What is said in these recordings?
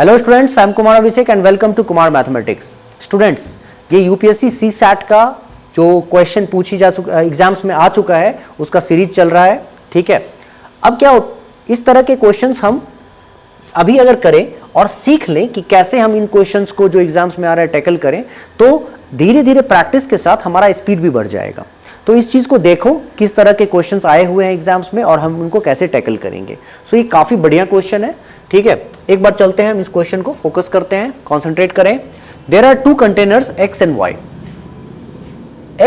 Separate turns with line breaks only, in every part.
Hello students, I am Kumar Abhishek and welcome to Kumar mathematics. Students, ये UPSC CSAT का जो question पूछी जा एग्जाम्स में आ चुका है उसका सीरीज चल रहा है। ठीक है, अब क्या इस तरह के क्वेश्चंस हम अभी अगर करें और सीख लें कि कैसे हम इन क्वेश्चंस को जो एग्जाम्स में आ रहा है टैकल करें, तो धीरे धीरे प्रैक्टिस के साथ हमारा स्पीड भी बढ़ जाएगा। तो इस चीज़ को देखो किस तरह के क्वेश्चंस आए हुए हैं एग्जाम्स में और हम उनको कैसे टैकल करेंगे। सो ये काफ़ी बढ़िया क्वेश्चन है। ठीक है, एक बार चलते हैं हम इस क्वेश्चन को फोकस करते हैं, कॉन्सेंट्रेट करें। There are two containers x and y.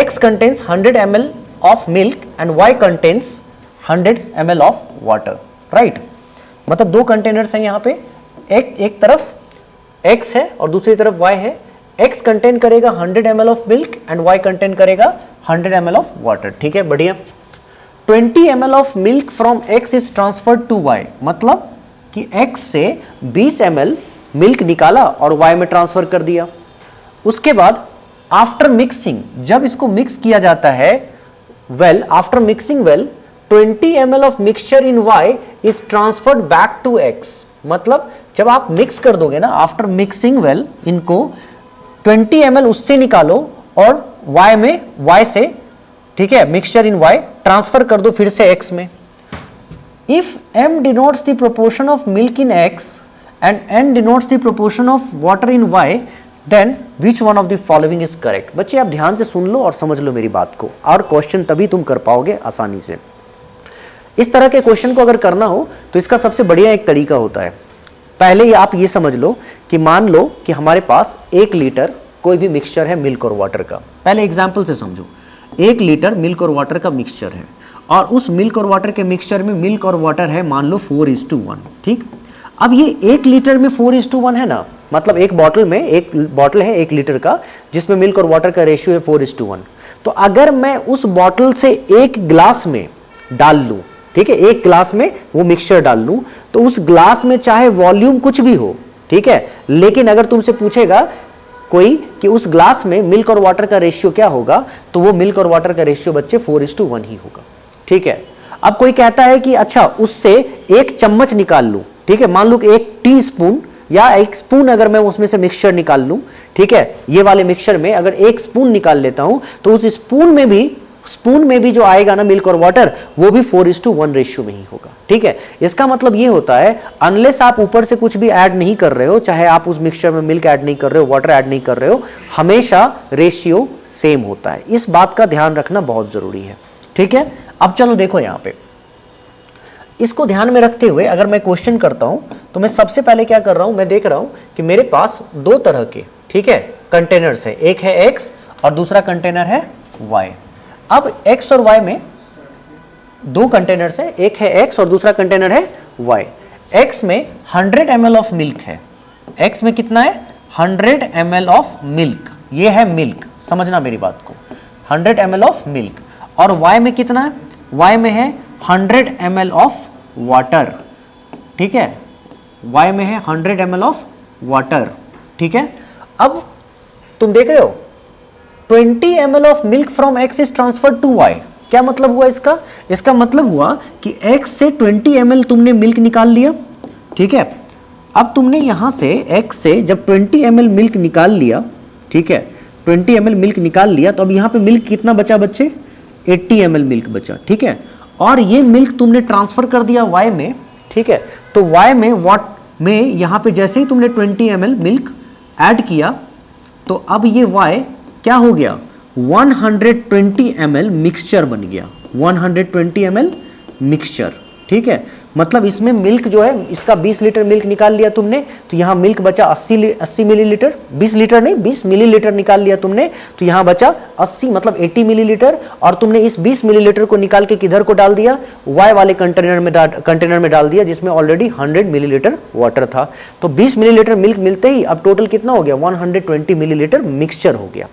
x contains 100 ml of milk and y contains 100 ml of water. Right, मतलब दो कंटेनर्स हैं यहाँ पे, एक तरफ x है और दूसरी तरफ y है। x कंटेन करेगा 100 ml of milk and y contain करेगा 100 ml ऑफ वाटर। ठीक है, बढ़िया। 20 ml of milk from x is transferred to y, मतलब कि x से 20 ml मिल्क निकाला और y में ट्रांसफर कर दिया। उसके बाद आफ्टर मिक्सिंग, जब इसको मिक्स किया जाता है, after mixing 20 ml of mixture in y is transferred back to x, मतलब जब आप मिक्स कर दोगे ना, आफ्टर मिक्सिंग इनको 20 ml उससे निकालो और y में y से, ठीक है, मिक्सचर इन y ट्रांसफर कर दो फिर से x में। If m denotes the proportion of milk in x and n denotes the proportion of water in y, then which one of the following is correct? बच्चे आप ध्यान से सुन लो और समझ लो मेरी बात को, और क्वेश्चन तभी तुम कर पाओगे आसानी से। इस तरह के क्वेश्चन को अगर करना हो तो इसका सबसे बढ़िया एक तरीका होता है। पहले ही आप ये समझ लो कि मान लो कि हमारे पास 1 लीटर कोई भी मिक्सचर है मिल्क और वाटर का। पहले एग्जाम्पल से समझो, 1 लीटर मिल्क और वाटर का मिक्सचर है और उस मिल्क और वाटर के मिक्सचर में मिल्क और वाटर है मान लो 4:1। ठीक, अब ये 1 लीटर में 4:1 है ना, मतलब एक बॉटल में, एक बॉटल है 1 लीटर का जिसमें मिल्क और वाटर का रेशियो है 4:1। तो अगर मैं उस बॉटल से एक ग्लास में डाल लूं, ठीक है, एक ग्लास में वो मिक्सचर डाल लूं, तो उस ग्लास में चाहे वॉल्यूम कुछ भी हो, ठीक है, लेकिन अगर तुमसे पूछेगा कोई कि उस ग्लास में मिल्क और वाटर का रेशियो क्या होगा, तो वो मिल्क और वाटर का रेशियो बच्चे 4:1 ही होगा। ठीक है, अब कोई कहता है कि अच्छा उससे 1 चम्मच निकाल लूं, ठीक है, मान लो कि 1 टीस्पून या 1 स्पून अगर मैं उसमें से मिक्सचर निकाल लूं, ठीक है, ये वाले मिक्सचर में अगर 1 स्पून निकाल लेता हूं तो उस स्पून में भी जो आएगा ना मिल्क और वाटर, वो भी 4:1 रेशियो में ही होगा। ठीक है, इसका मतलब ये होता है अनलेस आप ऊपर से कुछ भी ऐड नहीं कर रहे हो, चाहे आप उस मिक्सचर में मिल्क ऐड नहीं कर रहे हो, वाटर ऐड नहीं कर रहे हो, हमेशा रेशियो सेम होता है। इस बात का ध्यान रखना बहुत जरूरी है। ठीक है, अब चलो देखो यहाँ पे, इसको ध्यान में रखते हुए अगर मैं क्वेश्चन करता हूं तो मैं सबसे पहले क्या कर रहा हूं, मैं देख रहा हूं कि मेरे पास 2 तरह के, ठीक है, कंटेनर्स है, एक है x और दूसरा कंटेनर है y। अब x और y में 2 कंटेनर्स है, एक है x और दूसरा कंटेनर है y। x में 100 ml ऑफ मिल्क है, x में कितना है, 100 ml ऑफ मिल्क, ये है मिल्क, समझना मेरी बात को, 100 ml ऑफ मिल्क। और y में कितना है, y में है 100 ml ऑफ वाटर। ठीक है, y में है 100 ml ऑफ वाटर। ठीक है, अब तुम देख रहे हो 20 ml of milk from x is transferred to y। क्या मतलब हुआ इसका, इसका मतलब हुआ कि x से 20 ml तुमने मिल्क निकाल लिया। ठीक है, अब तुमने यहां से x से जब 20 ml मिल्क निकाल लिया, ठीक है, 20 ml मिल्क निकाल लिया, तो अब यहां पे मिल्क कितना बचा बच्चे, 80 ml मिल्क बचा। ठीक है, और ये मिल्क तुमने ट्रांसफर कर दिया y में। ठीक है, तो y में यहां पे जैसे ही तुमने 20 ml मिल्क ऐड किया, तो अब ये y क्या हो गया, 120 ml मिक्सचर बन गया, 120 ml मिक्सचर। ठीक है, मतलब इसमें मिल्क जो है, इसका 20 लीटर मिल्क निकाल लिया तुमने, तो यहाँ मिल्क बचा 80 मिलीलीटर, 20 लीटर नहीं 20 मिलीलीटर निकाल लिया तुमने, तो यहाँ बचा 80 मतलब 80 मिलीलीटर। और तुमने इस 20 मिलीलीटर को निकाल के किधर को डाल दिया, y वाले कंटेनर में डाल दिया जिसमें ऑलरेडी 100 मिलीलीटर वाटर था। तो 20 मिलीलीटर मिल्क मिलते ही अब टोटल कितना हो गया, 120 मिलीलीटर मिक्सचर हो गया।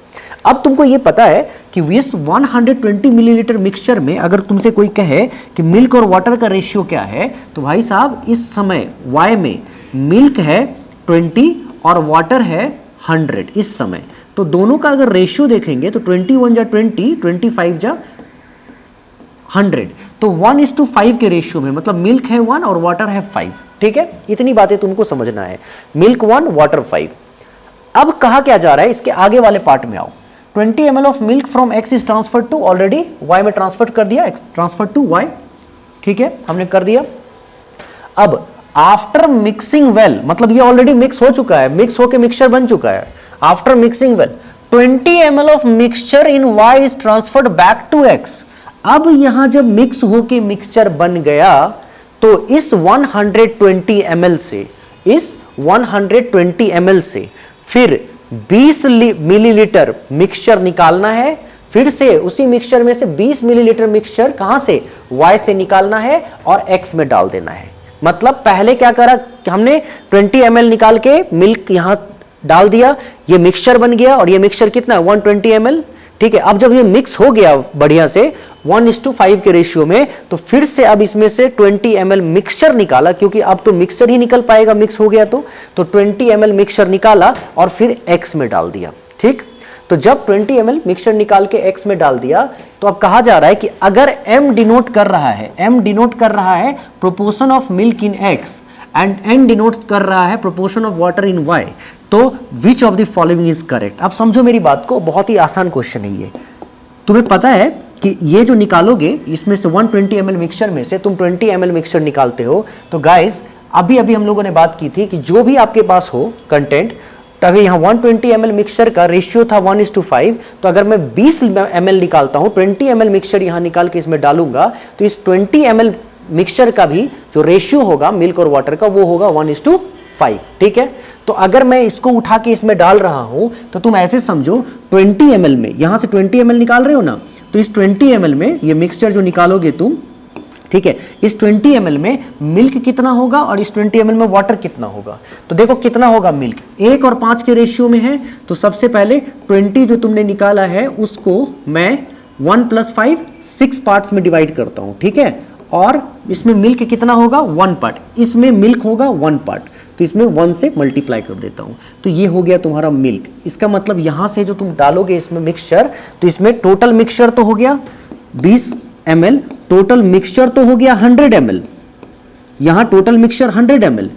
अब तुमको ये पता है कि इस 120 मिलीलीटर मिक्सचर में अगर तुमसे कोई कहे कि मिल्क और वाटर का रेशियो क्या है, तो भाई साहब इस समय y में मिल्क है 20 और वाटर है 100 इस समय, तो दोनों का अगर रेशियो देखेंगे तो 21 जा 20, 25 जा 100, तो 1:5 के रेशियो में, मतलब मिल्क है 1 और वाटर है 5। ठीक है, इतनी बातें तुमको समझना है। Milk 1, water 5। अब कहा क्या जा रहा है, इसके आगे वाले पार्ट में आओ। 20 ml of milk from x is transfer to, already y में ट्रांसफर कर दिया, ट्रांसफर टू y, ठीक है, हमने कर दिया। अब आफ्टर मिक्सिंग वेल, मतलब ये ऑलरेडी मिक्स हो चुका है, मिक्स होके मिक्सचर बन चुका है। After mixing well 20 ml of mixture in y is transferred back to x। अब यहां जब मिक्स होके मिक्सचर बन गया तो इस 120 ml से, इस 120 ml से फिर 20 मिलीलीटर मिक्सचर निकालना है। फिर से उसी मिक्सचर में से 20 मिलीलीटर मिक्सचर कहां से, y से निकालना है और x में डाल देना है। मतलब पहले क्या करा हमने, 20 ml निकाल के मिल्क यहां डाल दिया, ये मिक्सचर बन गया और ये मिक्सचर कितना है 120 ml, ठीक है। अब जब ये मिक्स हो गया बढ़िया से 1:5 के रेशियो में, तो फिर से अब इसमें से 20 ml मिक्सचर निकाला, क्योंकि अब तो मिक्सचर ही निकल पाएगा मिक्स हो गया तो 20 ml मिक्सचर निकाला और फिर x में डाल दिया, ठीक। तो जब 20 ml मिक्सचर निकाल के x में डाल दिया तो अब कहा जा रहा है कि अगर m डिनोट कर रहा है, m डिनोट कर रहा है proportion of milk in x and n denote कर रहा है proportion of water in y, तो which of the following is correct. अब समझो मेरी बात को, बहुत ही आसान क्वेश्चन है ये। तुम्हें पता है कि ये जो निकालोगे इसमें से 120 ml मिक्सचर में से तुम 20 ml मिक्सचर निकालते हो, तो गाइस अभी अभी हम लोगों ने बात की थी कि जो भी आपके पास हो कंटेंट, तो अगर यहाँ 120 ml मिक्सचर का रेशियो था 1:5, तो अगर मैं 20 ml निकालता हूँ, 20 ml मिक्सचर यहाँ निकाल के इसमें डालूंगा, तो इस 20 ml मिक्सचर का भी जो रेशियो होगा मिल्क और वाटर का वो होगा 1:5, ठीक है। तो अगर मैं इसको उठा के इसमें डाल रहा हूं तो तुम ऐसे समझो 20 ml में, यहां से 20 ml निकाल रहे हो ना, तो इस 20 ml में ये मिक्सचर जो निकालोगे तुम, ठीक है, इस 20 ml में मिल्क कितना होगा और इस 20 ml में वाटर कितना होगा। तो देखो कितना होगा, मिल्क 1 और 5 के रेशियो में है, तो सबसे पहले 20 जो तुमने निकाला है उसको मैं 1 + 5 6 पार्ट्स में डिवाइड करता हूं, ठीक है। और इसमें मिल्क कितना होगा 1 पार्ट, इसमें मिल्क होगा 1 पार्ट, तो इसमें 1 से मल्टीप्लाई कर देता हूं, तो ये हो गया तुम्हारा मिल्क। इसका मतलब यहां से जो तुम डालोगे इसमें मिक्सचर, तो इसमें टोटल मिक्सचर तो हो गया 20 ml, टोटल मिक्सचर तो हो गया 100 ml, यहां टोटल मिक्सचर 100 ml,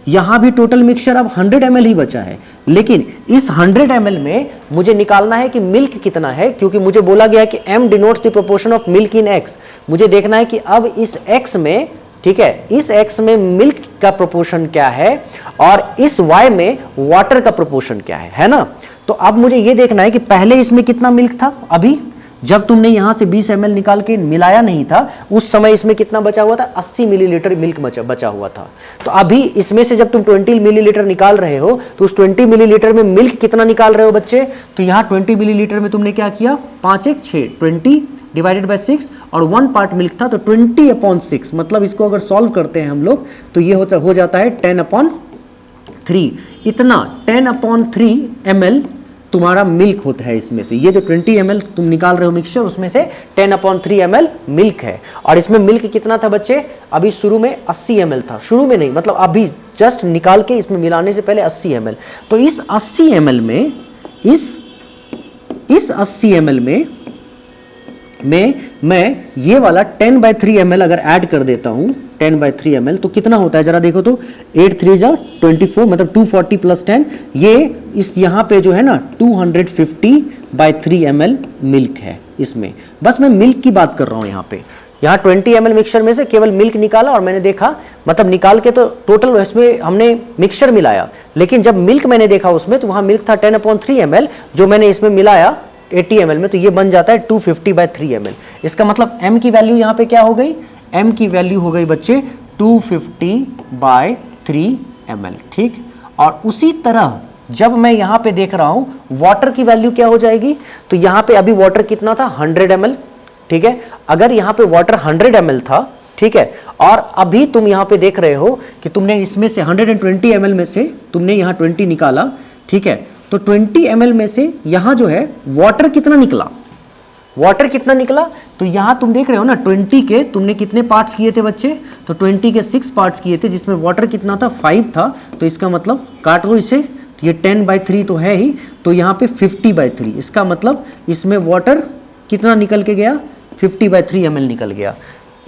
यहां भी टोटल मिक्सचर अब 100 ml ही बचा है। लेकिन इस 100 ml में मुझे निकालना है कि मिल्क कितना है, क्योंकि मुझे बोला गया है कि m denotes the proportion of milk in x। मुझे देखना है कि अब इस x में, ठीक है, इस x में मिल्क का प्रोपोर्शन क्या है और इस y में वाटर का प्रोपोर्शन क्या है ना। तो अब मुझे ये देखना है कि पहले इसमें कितना मिल्क था, अभी जब तुमने यहां से 20 ml निकाल के मिलाया नहीं था उस समय इसमें कितना बचा हुआ था, 80 मिलीलीटर मिल्क बचा हुआ था। तो अभी इसमें से जब तुम 20 मिलीलीटर निकाल रहे हो तो उस 20 मिलीलीटर में मिल्क कितना निकाल रहे हो बच्चे, तो यहाँ 20 मिलीलीटर में तुमने क्या किया, 5 × 6 20 डिवाइडेड बाय 6 और 1 पार्ट मिल्क था, तो 20/6, मतलब इसको अगर सॉल्व करते हैं हम लोग तो ये हो जाता है 10/3, इतना 10/3 ml तुम्हारा मिल्क होता है इसमें से। ये जो 20 ml तुम निकाल रहे हो मिक्सचर उसमें से 10/3 ml मिल्क है। और इसमें मिल्क कितना था बच्चे, अभी शुरू में 80 ml था, शुरू में नहीं मतलब अभी जस्ट निकाल के इसमें मिलाने से पहले 80 ml। तो इस 80 ml में, इस 80 ml में मैं ये वाला 10/3 ml अगर ऐड कर देता हूं, 10/3 ml, तो कितना होता है जरा देखो तो, 8 3 जा 24, मतलब 240 + 10, ये इस यहाँ पे जो है ना 250/3 ml मिल्क है इसमें। बस मैं मिल्क की बात कर रहा हूँ यहाँ पे। यहाँ 20 ml मिक्सचर में से केवल मिल्क निकाला और मैंने देखा, मतलब निकाल के तो टोटल इसमें हमने मिक्सचर मिलाया, लेकिन जब मिल्क मैंने देखा उसमें तो वहाँ मिल्क था 10/3 ml, जो मैंने इसमें मिलाया 80 ml में, तो ये बन जाता है 250/3 ml। इसका मतलब m की वैल्यू यहाँ पे क्या हो गई, m की वैल्यू हो गई बच्चे 250/3 ml, ठीक। और उसी तरह जब मैं यहाँ पे देख रहा हूँ वाटर की वैल्यू क्या हो जाएगी, तो यहाँ पे अभी वाटर कितना था 100 ml, ठीक है। अगर यहाँ पे वाटर 100 ml था, ठीक है, और अभी तुम यहाँ पे देख रहे हो कि तुमने इसमें से 120 ml में से तुमने यहाँ 20 निकाला, ठीक है, तो 20 ml में से यहाँ जो है वाटर कितना निकला, वाटर कितना निकला, तो यहाँ तुम देख रहे हो ना 20 के तुमने कितने पार्ट्स किए थे बच्चे, तो 20 के 6 पार्ट्स किए थे, जिसमें वाटर कितना था 5 था, तो इसका मतलब काट दो इसे, तो ये 10/3 तो है ही, तो यहाँ पे 50/3, इसका मतलब इसमें वाटर कितना निकल के गया 50/3 ml निकल गया।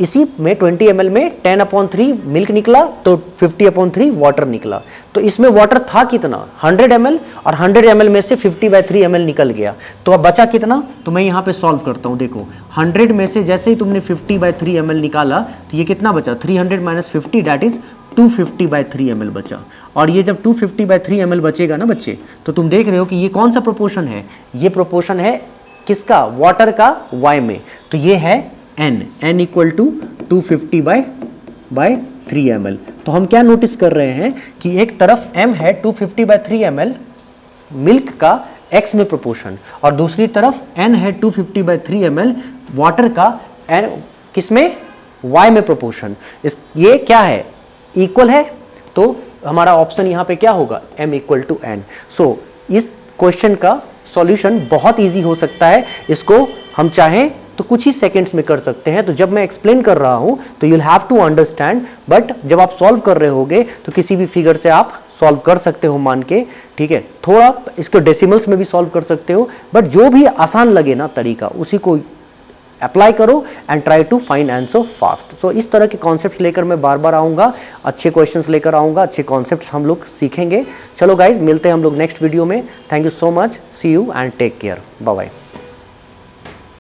इसी में 20 ml में 10/3 मिल्क निकला तो 50/3 वाटर निकला। तो इसमें वाटर था कितना 100 ml और 100 ml में से 50/3 ml निकल गया। तो अब बचा कितना, तो मैं यहाँ पे सॉल्व करता हूँ। देखो 100 में से जैसे ही तुमने 50/3 ml निकाला तो ये कितना बचा 300 - 50 दैट इज 250/3 ml बचा। और ये जब 250/3 ml बचेगा ना बच्चे, तो तुम देख रहे हो कि ये कौन सा प्रोपोर्शन है, ये प्रोपोर्शन है किसका, वाटर का y में। तो ये है n इक्वल टू 250/3 ml। तो हम क्या नोटिस कर रहे हैं कि एक तरफ m है 250/3 ml मिल्क का x में प्रोपोर्शन, और दूसरी तरफ n है 250/3 ml वाटर का n किसमें, y में प्रोपोर्शन। ये क्या है, इक्वल है, तो हमारा ऑप्शन यहाँ पे क्या होगा, m इक्वल टू n। सो इस क्वेश्चन का सॉल्यूशन बहुत इजी हो सकता है, इसको हम चाहें तो कुछ ही सेकंड्स में कर सकते हैं। तो जब मैं एक्सप्लेन कर रहा हूं तो you will have to understand, but जब आप सॉल्व कर रहे होगे तो किसी भी फिगर से आप सॉल्व कर सकते हो मान के, ठीक है। थोड़ा इसको डेसिमल्स में भी सॉल्व कर सकते हो, बट जो भी आसान लगे ना तरीका उसी को अप्लाई करो and try to find answer fast. So इस तरह के कॉन्सेप्ट्स लेकर मैं बार बार आऊँगा, अच्छे क्वेश्चंस लेकर आऊँगा, अच्छे कॉन्सेप्ट्स हम लोग सीखेंगे। चलो गाइज, मिलते हैं हम लोग नेक्स्ट वीडियो में। Thank you so much, see you and take care, bye bye.